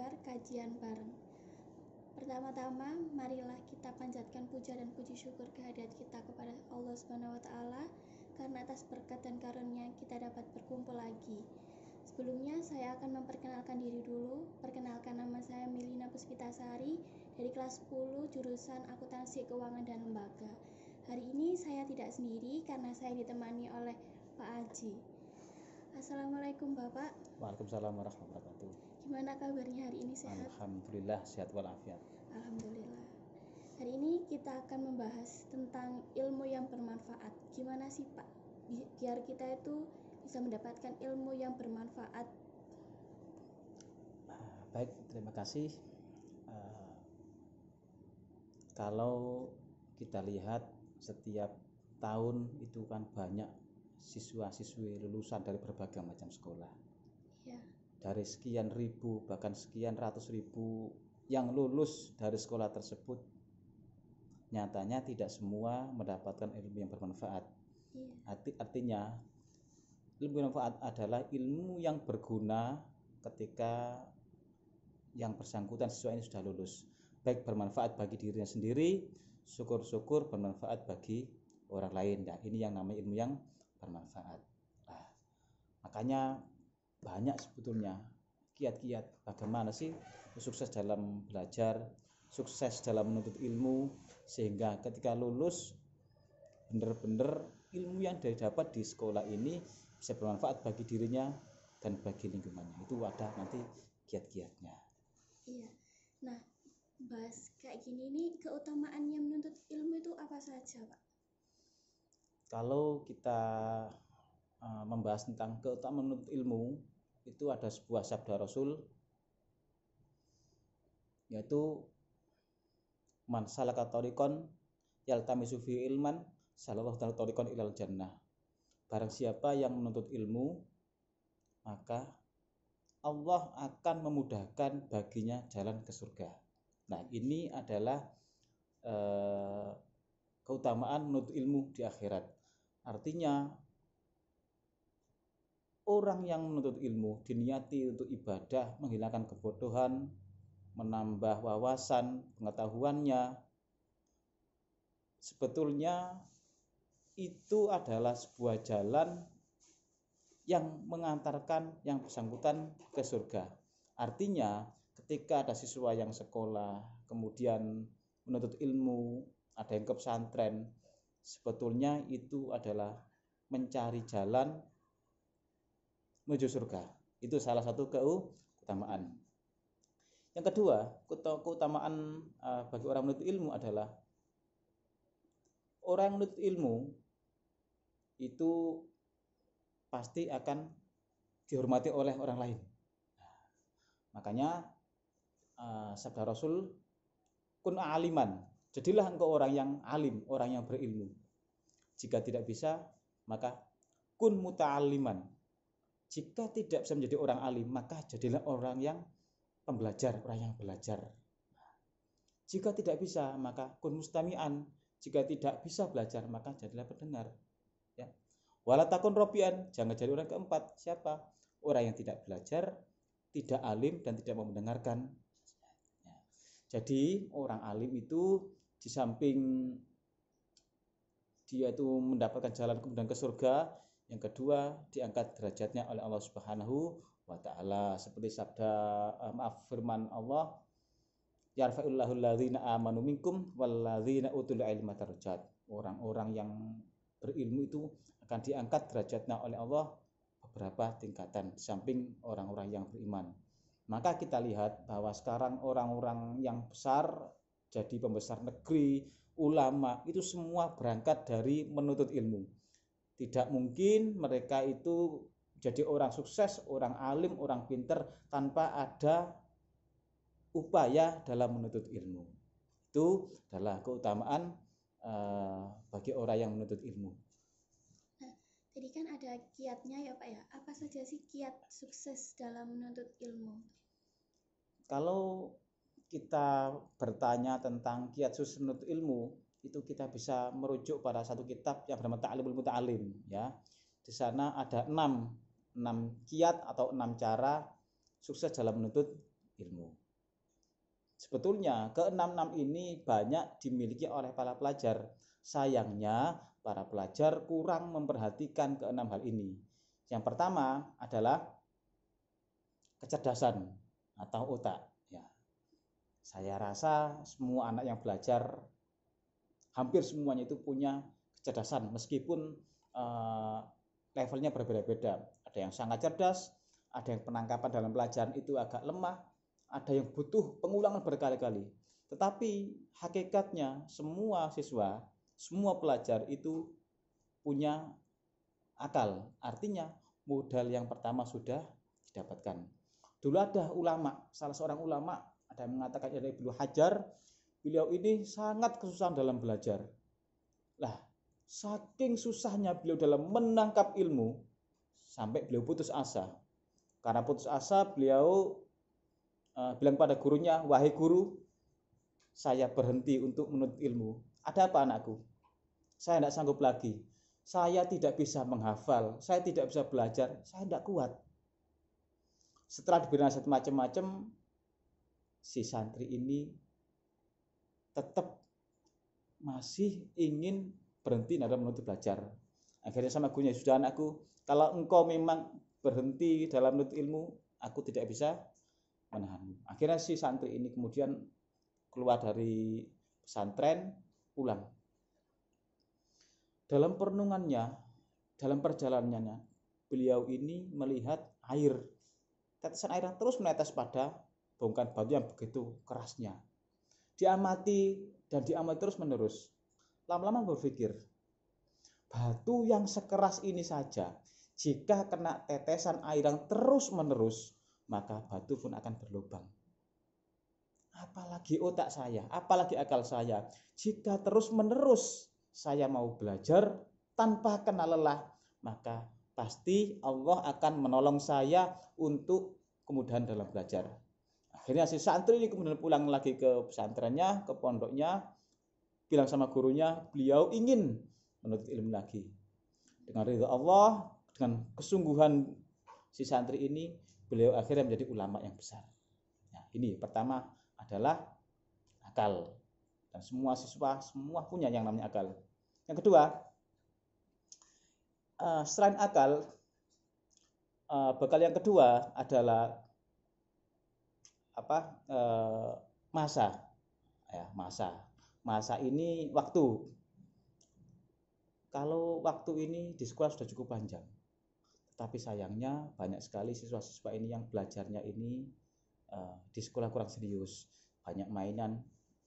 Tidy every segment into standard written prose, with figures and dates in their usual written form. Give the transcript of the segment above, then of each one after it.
mendengar kajian bareng. Pertama-tama, marilah kita panjatkan puja dan puji syukur kehadirat kita kepada Allah Subhanahu wa taala karena atas berkat dan karunia kita dapat berkumpul lagi. Sebelumnya saya akan memperkenalkan diri dulu. Perkenalkan, nama saya Milina Puspitasari dari kelas 10 jurusan Akuntansi Keuangan dan Lembaga. Hari ini saya tidak sendiri karena saya ditemani oleh Pak Aji. Assalamualaikum Bapak. Waalaikumsalam warahmatullahi wabarakatuh. Gimana kabarnya hari ini, sehat? Alhamdulillah sehat walafiat. Alhamdulillah. Hari ini kita akan membahas tentang ilmu yang bermanfaat. Gimana sih Pak? Biar kita itu bisa mendapatkan ilmu yang bermanfaat. Baik, terima kasih. Kalau kita lihat setiap tahun itu kan banyak siswa-siswi lulusan dari berbagai macam sekolah. Ya. Dari sekian ribu bahkan sekian ratus ribu yang lulus dari sekolah tersebut, nyatanya tidak semua mendapatkan ilmu yang bermanfaat. Ya. Artinya ilmu yang bermanfaat adalah ilmu yang berguna ketika yang bersangkutan siswa ini sudah lulus, baik bermanfaat bagi dirinya sendiri, syukur-syukur bermanfaat bagi orang lain. Nah, ini yang namanya ilmu yang bermanfaat. Nah, makanya banyak sebetulnya kiat-kiat bagaimana sih sukses dalam belajar, sukses dalam menuntut ilmu, sehingga ketika lulus benar-benar ilmu yang didapat di sekolah ini bisa bermanfaat bagi dirinya dan bagi lingkungannya. Itu ada nanti kiat-kiatnya. Iya. Nah, bahas kayak gini nih, keutamaannya menuntut ilmu itu apa saja, Pak? Kalau kita membahas tentang keutamaan menuntut ilmu, itu ada sebuah sabda Rasul, yaitu man salaka thariqan yaltamisu fi ilman sallallahu thariqan ilal jannah. Barang siapa yang menuntut ilmu, maka Allah akan memudahkan baginya jalan ke surga. Nah, ini adalah keutamaan menuntut ilmu di akhirat. Artinya orang yang menuntut ilmu diniati untuk ibadah, menghilangkan kebodohan, menambah wawasan, pengetahuannya, sebetulnya itu adalah sebuah jalan yang mengantarkan yang bersangkutan ke surga. Artinya ketika ada siswa yang sekolah, kemudian menuntut ilmu, ada yang ke pesantren, sebetulnya itu adalah mencari jalan menuju surga. Itu salah satu keutamaan. Yang kedua, keutamaan bagi orang menuntut ilmu adalah orang yang menuntut ilmu itu pasti akan dihormati oleh orang lain. Makanya sabda Rasul, kun aliman, jadilah engkau orang yang alim, orang yang berilmu. Jika tidak bisa, maka kun muta'alliman. Jika tidak bisa menjadi orang alim, maka jadilah orang yang pembelajar, orang yang belajar. Jika tidak bisa, maka kun mustami'an. Jika tidak bisa belajar, maka jadilah pendengar. Ya. Wala takun robian, jangan jadi orang keempat. Siapa? Orang yang tidak belajar, tidak alim, dan tidak mau mendengarkan. Ya. Jadi orang alim itu di samping dia itu mendapatkan jalan kemudian ke surga, yang kedua diangkat derajatnya oleh Allah Subhanahu wa taala, seperti sabda firman Allah, yarfa'illahu alladzina amanu minkum walladzina utul ilma darajat. Orang-orang yang berilmu itu akan diangkat derajatnya oleh Allah beberapa tingkatan di samping orang-orang yang beriman. Maka kita lihat bahwa sekarang orang-orang yang besar jadi pembesar negeri, ulama, itu semua berangkat dari menuntut ilmu. Tidak mungkin mereka itu jadi orang sukses, orang alim, orang pinter tanpa ada upaya dalam menuntut ilmu. Itu adalah keutamaan bagi orang yang menuntut ilmu. Nah, tadi kan ada kiatnya ya Pak ya. Apa saja sih kiat sukses dalam menuntut ilmu? Kalau kita bertanya tentang kiat sukses menuntut ilmu, itu kita bisa merujuk pada satu kitab yang bernama Ta'limul Muta'alim, ya. Di sana ada 6 kiat atau 6 cara sukses dalam menuntut ilmu. Sebetulnya keenam-enam ini banyak dimiliki oleh para pelajar. Sayangnya para pelajar kurang memperhatikan keenam hal ini. Yang pertama adalah kecerdasan atau otak. Ya, saya rasa semua anak yang belajar hampir semuanya itu punya kecerdasan, meskipun levelnya berbeda-beda. Ada yang sangat cerdas, ada yang penangkapan dalam pelajaran itu agak lemah, ada yang butuh pengulangan berkali-kali. Tetapi hakikatnya semua siswa, semua pelajar itu punya akal. Artinya modal yang pertama sudah didapatkan. Dulu ada ulama, salah seorang ulama, ada yang mengatakan ada Ibnu Hajar, beliau ini sangat kesusahan dalam belajar. Lah, saking susahnya beliau dalam menangkap ilmu, sampai beliau putus asa. Karena putus asa, beliau bilang pada gurunya, wahai guru, saya berhenti untuk menuntut ilmu. Ada apa anakku? Saya tidak sanggup lagi. Saya tidak bisa menghafal, saya tidak bisa belajar, saya tidak kuat. Setelah diberi nasihat macam-macam, si santri ini tetap masih ingin berhenti dalam menuntut belajar. Akhirnya sama gurunya, sudah anakku, kalau engkau memang berhenti dalam menuntut ilmu, aku tidak bisa menahanmu. Akhirnya si santri ini kemudian keluar dari pesantren, pulang. Dalam perenungannya, dalam perjalanannya, beliau ini melihat air, tetesan air yang terus menetes pada bongkahan batu yang begitu kerasnya. Diamati dan diamati terus menerus. Lama-lama berpikir, batu yang sekeras ini saja, jika kena tetesan air yang terus menerus, maka batu pun akan berlubang. Apalagi otak saya, apalagi akal saya, jika terus menerus saya mau belajar tanpa kena lelah, maka pasti Allah akan menolong saya untuk kemudahan dalam belajar. Akhirnya si santri ini kemudian pulang lagi ke pesantrennya, ke pondoknya, bilang sama gurunya, beliau ingin menuntut ilmu lagi. Dengan ridha Allah, dengan kesungguhan si santri ini, beliau akhirnya menjadi ulama yang besar. Nah, ini pertama adalah akal. Dan semua siswa, semua punya yang namanya akal. Yang kedua, selain akal, bekal yang kedua adalah masa. Ya, masa ini waktu. Kalau waktu ini di sekolah sudah cukup panjang, tetapi sayangnya banyak sekali siswa-siswa ini yang belajarnya ini di sekolah kurang serius, banyak mainan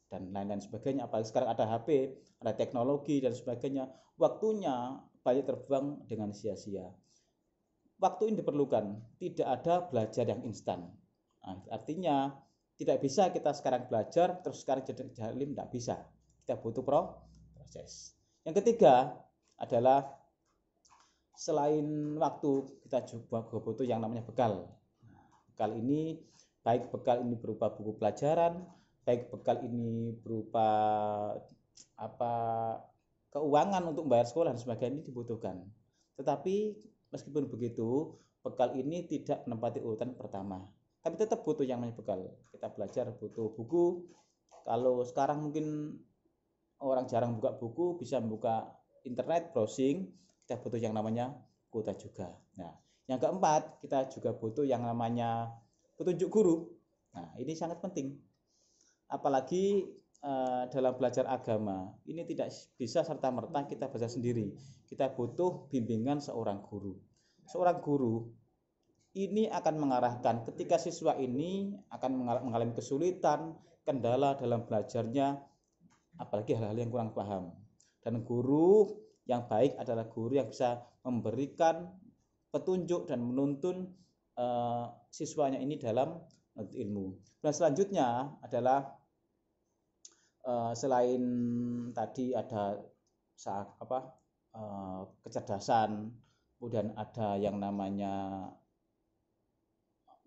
dan lain-lain sebagainya. Apalagi sekarang ada HP, ada teknologi dan sebagainya, waktunya banyak terbuang dengan sia-sia. Waktu ini diperlukan, tidak ada belajar yang instan. Nah, artinya tidak bisa kita sekarang belajar terus sekarang jadi jalim, tidak bisa. Kita butuh proses. Yang ketiga adalah selain waktu, kita juga butuh yang namanya bekal. Bekal ini, baik bekal ini berupa buku pelajaran, baik bekal ini berupa keuangan untuk membayar sekolah dan sebagainya, ini dibutuhkan. Tetapi meskipun begitu, bekal ini tidak menempati urutan pertama. Tapi tetap butuh yang namanya bekal. Kita belajar butuh buku. Kalau sekarang mungkin orang jarang buka buku, bisa membuka internet, browsing, kita butuh yang namanya kuota juga. Nah, yang keempat, kita juga butuh yang namanya petunjuk guru. Nah, ini sangat penting. Apalagi dalam belajar agama, ini tidak bisa serta-merta kita belajar sendiri. Kita butuh bimbingan seorang guru. Seorang guru ini akan mengarahkan ketika siswa ini akan mengalami kesulitan, kendala dalam belajarnya, apalagi hal-hal yang kurang paham. Dan guru yang baik adalah guru yang bisa memberikan petunjuk dan menuntun siswanya ini dalam ilmu. Dan selanjutnya adalah selain tadi ada kecerdasan, kemudian ada yang namanya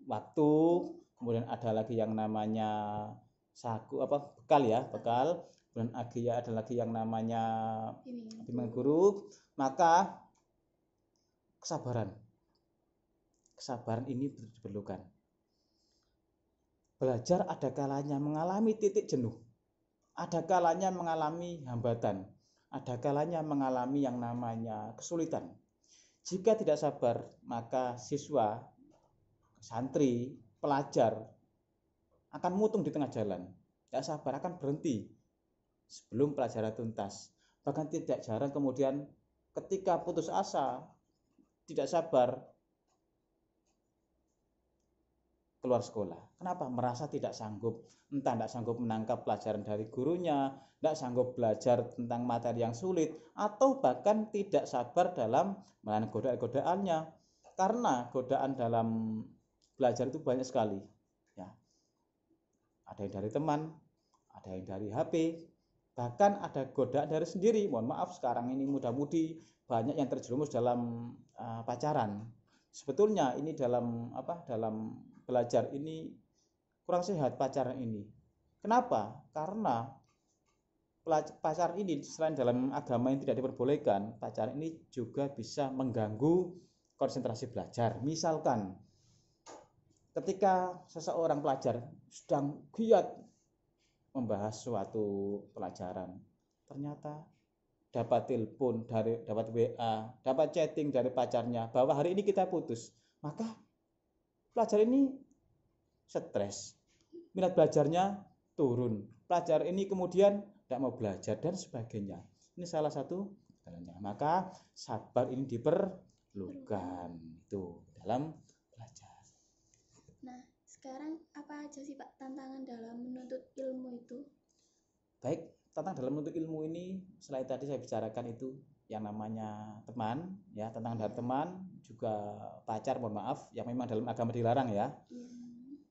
waktu, kemudian ada lagi yang namanya bekal, kemudian ada lagi yang namanya bimbingan guru, maka kesabaran ini diperlukan. belajar ada kalanya mengalami titik jenuh, ada kalanya mengalami hambatan, ada kalanya mengalami yang namanya kesulitan. Jika tidak sabar, maka siswa, santri, pelajar akan mutung di tengah jalan. Tidak sabar, akan berhenti sebelum pelajaran tuntas. Bahkan tidak jarang kemudian ketika putus asa, tidak sabar, keluar sekolah. Kenapa? Merasa tidak sanggup. Entah tidak sanggup menangkap pelajaran dari gurunya, tidak sanggup belajar tentang materi yang sulit, atau bahkan tidak sabar dalam menahan godaan-godaannya. Karena godaan dalam belajar itu banyak sekali. Ya. Ada yang dari teman, ada yang dari HP, bahkan ada godaan dari sendiri. Mohon maaf, sekarang ini muda-mudi banyak yang terjerumus dalam pacaran. Sebetulnya ini dalam belajar ini kurang sehat pacaran ini. Kenapa? Karena pacaran ini selain dalam agama yang tidak diperbolehkan, pacaran ini juga bisa mengganggu konsentrasi belajar. Misalkan ketika seseorang pelajar sedang giat membahas suatu pelajaran, ternyata dapat telepon dapat WA, dapat chatting dari pacarnya bahwa hari ini kita putus, maka pelajar ini stres, minat belajarnya turun, pelajar ini kemudian tidak mau belajar dan sebagainya. Ini salah satu jalannya. Maka sabar ini diperlukan itu dalam belajar. Nah, sekarang apa aja sih Pak tantangan dalam menuntut ilmu itu? Baik, tantangan dalam menuntut ilmu ini selain tadi saya bicarakan itu yang namanya teman, ya, tantangan dari teman, juga pacar, mohon maaf, yang memang dalam agama dilarang ya.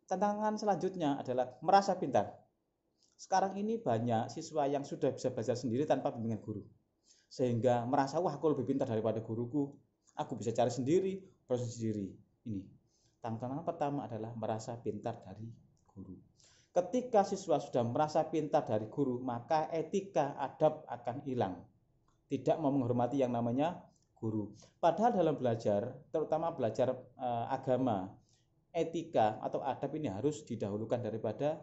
Tantangan selanjutnya adalah merasa pintar. Sekarang ini banyak siswa yang sudah bisa belajar sendiri tanpa bimbingan guru, sehingga merasa, wah aku lebih pintar daripada guruku, aku bisa cari sendiri, proses sendiri. Ini tantangan pertama adalah merasa pintar dari guru. Ketika siswa sudah merasa pintar dari guru, maka etika adab akan hilang, tidak mau menghormati yang namanya guru. Padahal dalam belajar, terutama belajar agama, etika atau adab ini harus didahulukan daripada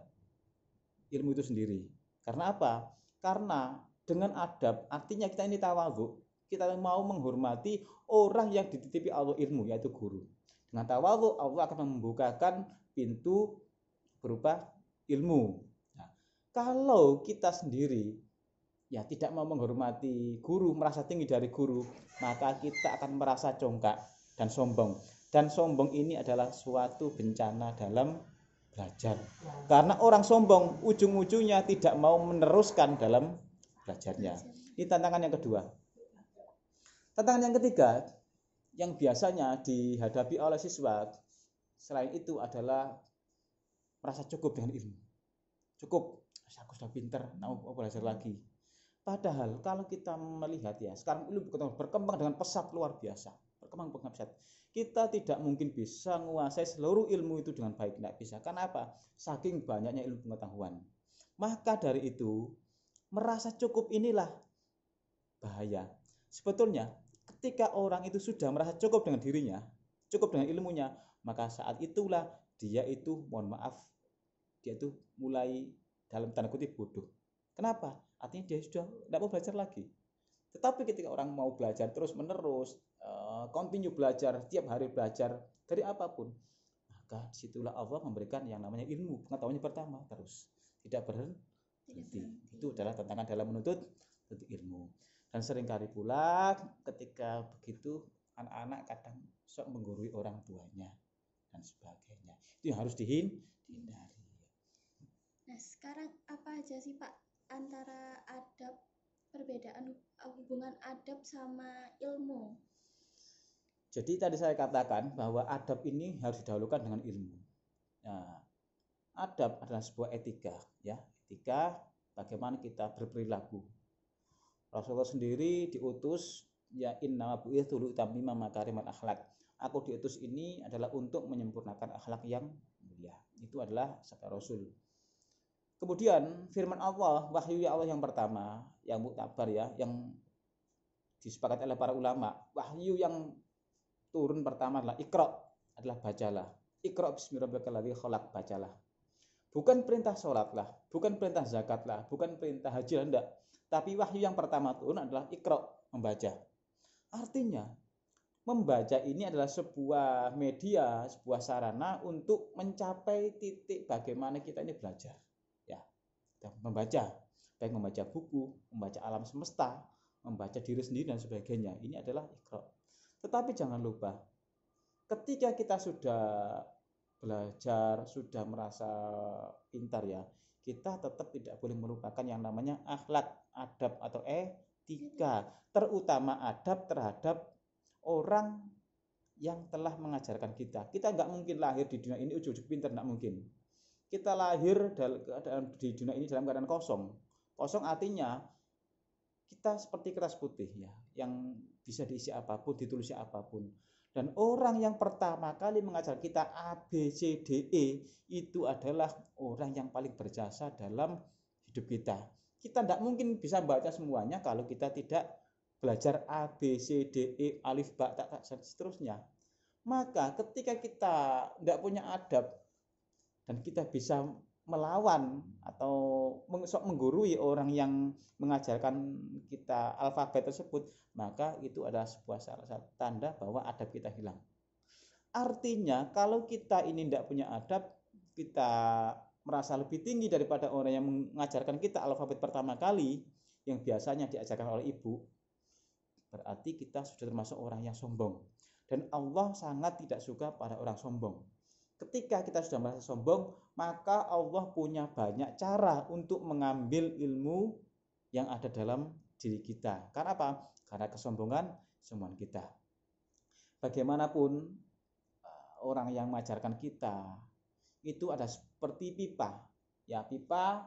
ilmu itu sendiri. Karena apa? Karena dengan adab artinya kita ini tawadhu, kita mau menghormati orang yang dititipi Allah ilmu, yaitu guru. Dengan tawadhu Allah akan membukakan pintu berupa ilmu. Nah, kalau kita sendiri ya tidak mau menghormati guru, merasa tinggi dari guru, maka kita akan merasa congkak dan sombong. Dan sombong ini adalah suatu bencana dalam belajar. Karena orang sombong ujung-ujungnya tidak mau meneruskan dalam belajarnya. Ini tantangan yang kedua. Tantangan yang ketiga yang biasanya dihadapi oleh siswa selain itu adalah merasa cukup dengan ilmu. Cukup, aku sudah pintar, mau belajar lagi. Padahal kalau kita melihat ya, sekarang ilmu berkembang dengan pesat luar biasa. Berkembang pesat. Kita tidak mungkin bisa menguasai seluruh ilmu itu dengan baik, tidak bisa. Karena apa? Saking banyaknya ilmu pengetahuan. Maka dari itu, merasa cukup inilah bahaya. Sebetulnya, ketika orang itu sudah merasa cukup dengan dirinya, cukup dengan ilmunya, maka saat itulah dia itu, mohon maaf, dia itu mulai dalam tanda kutip bodoh. Kenapa? Artinya dia sudah tidak mau belajar lagi. Tetapi ketika orang mau belajar terus menerus, continue belajar, tiap hari belajar dari apapun, maka disitulah Allah memberikan yang namanya ilmu, pengetahuannya pertama terus, tidak berhenti. Itu adalah tantangan dalam menuntut ilmu. Dan seringkali pula ketika begitu anak-anak kadang sok menggurui orang tuanya dan sebagainya. Itu yang harus dihindari. Nah, sekarang apa aja sih Pak antara adab, perbedaan hubungan adab sama ilmu? Jadi tadi saya katakan bahwa adab ini harus didahulukan dengan ilmu. Nah, adab adalah sebuah etika, ya, etika bagaimana kita berperilaku. Rasulullah sendiri diutus, ya inna bu'itsu liutammima makarimal akhlak. Aku diutus ini adalah untuk menyempurnakan akhlak yang mulia. Itu adalah sabda Rasul. Kemudian firman Allah, wahyu ya Allah yang pertama, yang muktabar ya, yang disepakati oleh para ulama, wahyu yang turun pertama adalah Iqra, adalah bacalah. Iqra bismi rabbikal ladzi khalaq, bacalah. Bukan perintah sholat lah, bukan perintah zakat lah, bukan perintah haji lah, enggak. Tapi wahyu yang pertama turun adalah Iqra, membaca. Artinya, membaca ini adalah sebuah media, sebuah sarana untuk mencapai titik bagaimana kita ini belajar. Ya, membaca, baik membaca buku, membaca alam semesta, membaca diri sendiri dan sebagainya. Ini adalah Iqra. Tetapi jangan lupa, ketika kita sudah belajar, sudah merasa pintar ya, kita tetap tidak boleh melupakan yang namanya akhlak, adab atau etika, terutama adab terhadap orang yang telah mengajarkan kita. Kita nggak mungkin lahir di dunia ini ujuk-ujuk pintar, nggak mungkin. Kita lahir di dunia ini dalam keadaan kosong. Kosong artinya kita seperti kertas putih ya, yang bisa diisi apapun, ditulis apapun. Dan orang yang pertama kali mengajar kita A, B, C, D, E itu adalah orang yang paling berjasa dalam hidup kita. Kita tidak mungkin bisa baca semuanya kalau kita tidak belajar A, B, C, D, E, alif, ba, ta, dan seterusnya. Maka ketika kita tidak punya adab dan kita bisa melawan atau menggurui orang yang mengajarkan kita alfabet tersebut, maka itu adalah sebuah salah satu tanda bahwa adab kita hilang. Artinya kalau kita ini tidak punya adab, kita merasa lebih tinggi daripada orang yang mengajarkan kita alfabet pertama kali yang biasanya diajarkan oleh ibu, berarti kita sudah termasuk orang yang sombong. Dan Allah sangat tidak suka pada orang sombong. Ketika kita sudah merasa sombong, maka Allah punya banyak cara untuk mengambil ilmu yang ada dalam diri kita. Karena apa? Karena kesombongan kita. Bagaimanapun orang yang mengajarkan kita itu ada seperti pipa. Ya, pipa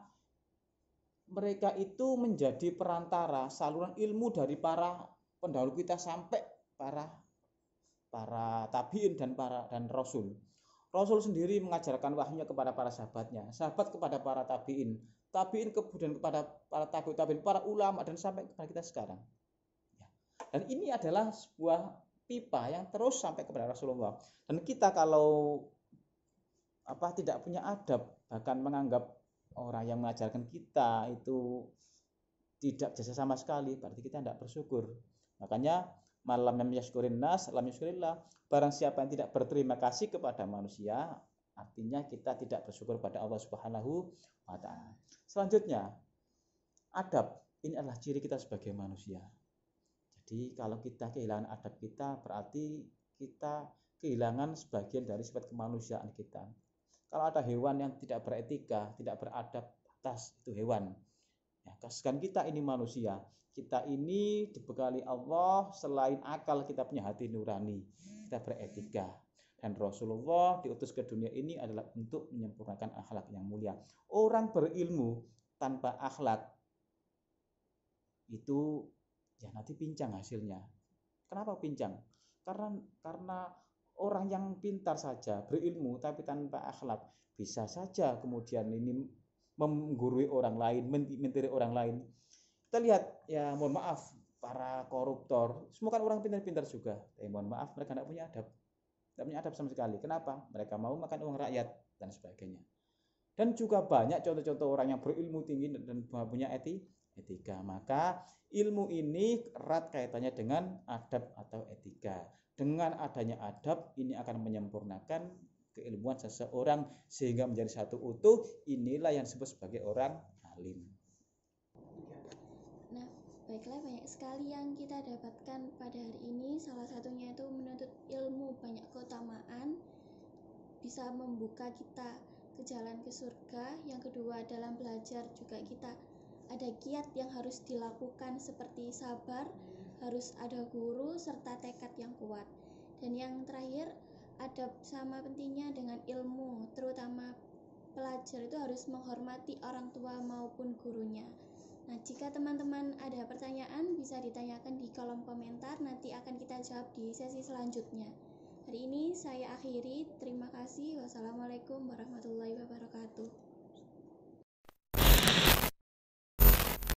mereka itu menjadi perantara saluran ilmu dari para pendahulu kita sampai para tabiin dan rasul. Rasul sendiri mengajarkan wahyunya kepada para sahabatnya, sahabat kepada para tabiin, tabiin kemudian kepada para tabiin, para ulama dan sampai kepada kita sekarang. Dan ini adalah sebuah pipa yang terus sampai kepada Rasulullah. Dan kita kalau tidak punya adab, bahkan menganggap orang yang mengajarkan kita itu tidak jasa sama sekali, berarti kita tidak bersyukur. Makanya malam yang yashkurin nas, lam yashkurillah. Barang siapa yang tidak berterima kasih kepada manusia, artinya kita tidak bersyukur pada Allah Subhanahu wa ta'ala. Selanjutnya, adab. Ini adalah ciri kita sebagai manusia. Jadi kalau kita kehilangan adab kita, berarti kita kehilangan sebagian dari sifat kemanusiaan kita. Kalau ada hewan yang tidak beretika, tidak beradab, atas itu hewan. Ya, kan kita ini manusia. Kita ini dibekali Allah, selain akal kita punya hati nurani, kita beretika. Dan Rasulullah diutus ke dunia ini adalah untuk menyempurnakan akhlak yang mulia. Orang berilmu tanpa akhlak itu ya nanti pincang hasilnya. Kenapa pincang? Karena orang yang pintar saja berilmu tapi tanpa akhlak bisa saja kemudian ini menggurui orang lain, mentiri orang lain. Kita lihat ya, mohon maaf, para koruptor semua kan orang pintar-pintar juga, mohon maaf mereka tidak punya adab sama sekali. Kenapa? Mereka mau makan uang rakyat dan sebagainya. Dan juga banyak contoh-contoh orang yang berilmu tinggi dan punya etika. Maka ilmu ini erat kaitannya dengan adab atau etika. Dengan adanya adab ini akan menyempurnakan keilmuan seseorang sehingga menjadi satu utuh. Inilah yang disebut sebagai orang alim. Nah, baiklah, banyak sekali yang kita dapatkan pada hari ini. Salah satunya itu menuntut ilmu banyak keutamaan, bisa membuka kita ke jalan ke surga. Yang kedua, dalam belajar juga kita ada kiat yang harus dilakukan seperti sabar, harus ada guru serta tekad yang kuat. Dan yang terakhir, adab sama pentingnya dengan ilmu, terutama pelajar itu harus menghormati orang tua maupun gurunya. Nah, jika teman-teman ada pertanyaan bisa ditanyakan di kolom komentar, nanti akan kita jawab di sesi selanjutnya. Hari ini saya akhiri, terima kasih. Wassalamualaikum warahmatullahi wabarakatuh.